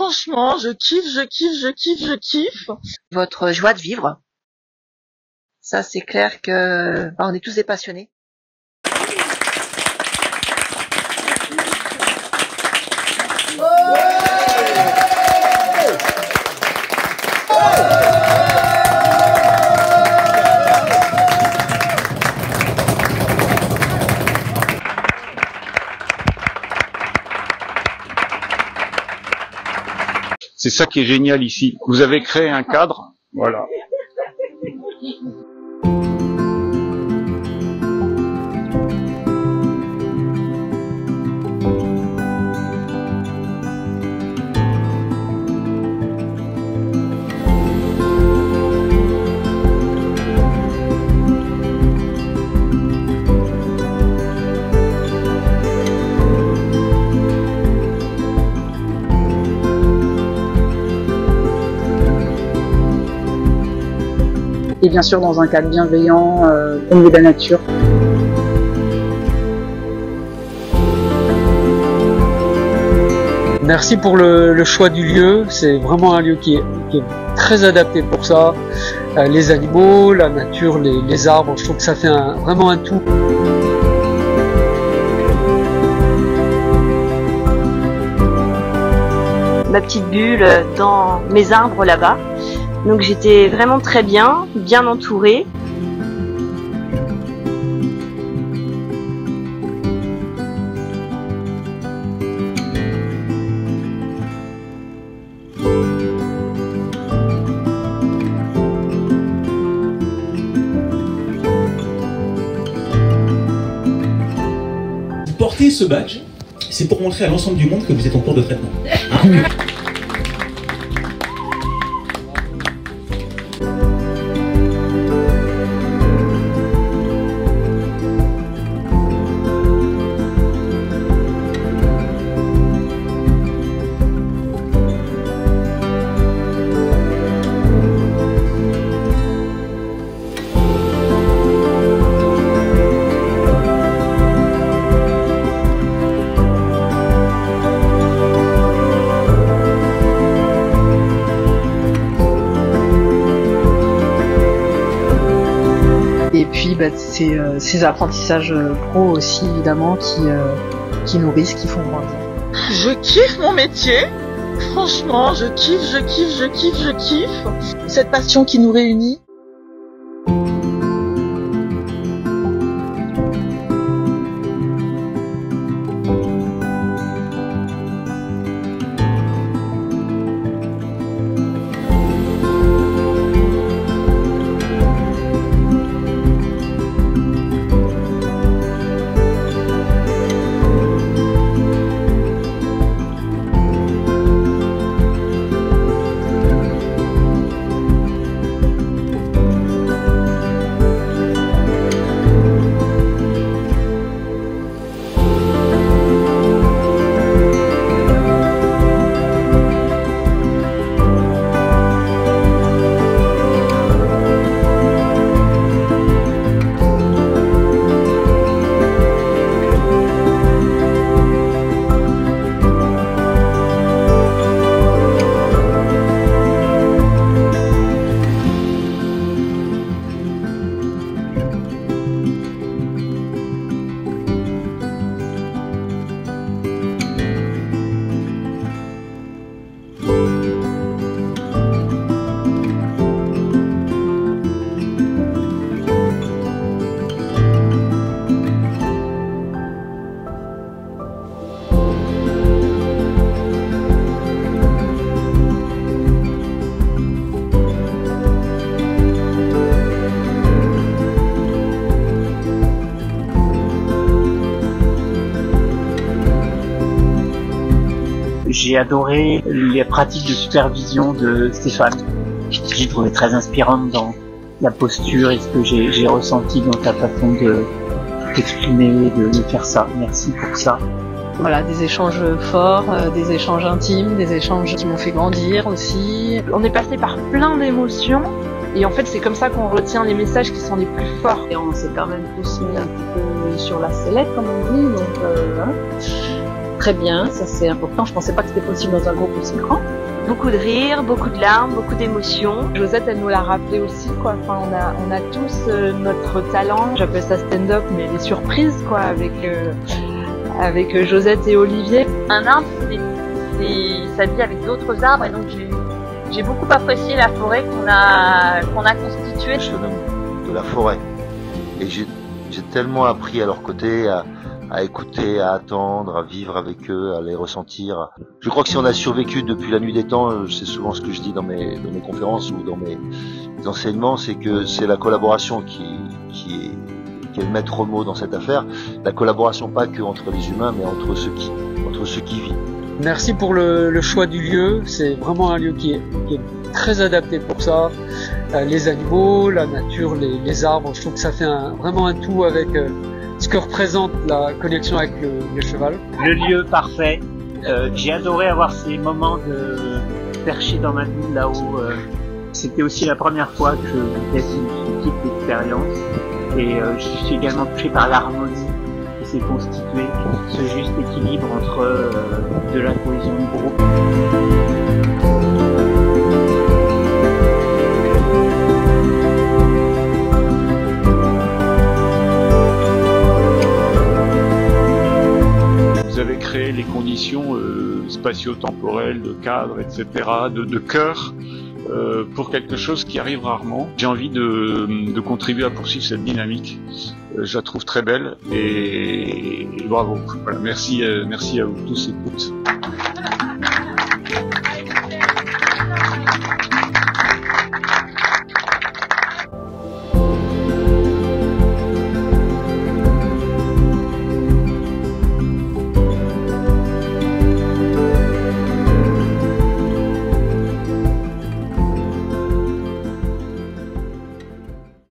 Franchement, je kiffe, je kiffe, je kiffe, je kiffe. Votre joie de vivre. Ça, c'est clair que on est tous des passionnés. C'est ça qui est génial ici. Vous avez créé un cadre, voilà. Et bien sûr dans un cadre bienveillant au milieu de la nature. Merci pour le choix du lieu, c'est vraiment un lieu qui est très adapté pour ça. Les animaux, la nature, les arbres, je trouve que ça fait vraiment un tout. Ma petite bulle dans mes arbres là-bas. Donc j'étais vraiment très bien entourée. Porter ce badge, c'est pour montrer à l'ensemble du monde que vous êtes en cours de traitement. Et puis c'est ces apprentissages pro aussi évidemment qui nourrissent, qui font grandir. Je kiffe mon métier. Franchement, je kiffe, je kiffe, je kiffe, je kiffe. Cette passion qui nous réunit. J'ai adoré les pratiques de supervision de Stéphane. J'ai trouvé très inspirante dans la posture et ce que j'ai ressenti dans ta façon de t'exprimer, de faire ça. Merci pour ça. Voilà, des échanges forts, des échanges intimes, des échanges qui m'ont fait grandir aussi. On est passé par plein d'émotions et en fait c'est comme ça qu'on retient les messages qui sont les plus forts. Et on s'est quand même tous mis un petit peu sur la sellette comme on dit, donc très bien, ça c'est important. Je pensais pas que c'était possible dans un groupe aussi grand. Beaucoup de rires, beaucoup de larmes, beaucoup d'émotions. Josette, elle nous l'a rappelé aussi, quoi. Enfin, on a tous notre talent. J'appelle ça stand-up, mais les surprises, quoi, avec Josette et Olivier. Un arbre, ça vit avec d'autres arbres, et donc j'ai beaucoup apprécié la forêt qu'on a constituée. De la forêt. Et j'ai tellement appris à leur côté, à écouter, à attendre, à vivre avec eux, à les ressentir. Je crois que si on a survécu depuis la nuit des temps, c'est souvent ce que je dis dans mes conférences ou dans mes enseignements, c'est que c'est la collaboration qui est le maître mot dans cette affaire. La collaboration pas que entre les humains, mais entre ceux qui vivent. Merci pour le choix du lieu, c'est vraiment un lieu qui est très adapté pour ça. Les animaux, la nature, les arbres, je trouve que ça fait vraiment un tout avec ce que représente la connexion avec le cheval. Le lieu parfait. J'ai adoré avoir ces moments de percher dans ma bulle là-haut. C'était aussi la première fois que je faisais ce type d'expérience. Et je suis également touché par l'harmonie qui s'est constituée, ce juste équilibre entre de la cohésion du groupe. Vous avez créé les conditions spatio-temporelles, de cadre, etc., de cœur, pour quelque chose qui arrive rarement. J'ai envie de contribuer à poursuivre cette dynamique. Je la trouve très belle et bravo. Voilà, merci à vous tous et toutes.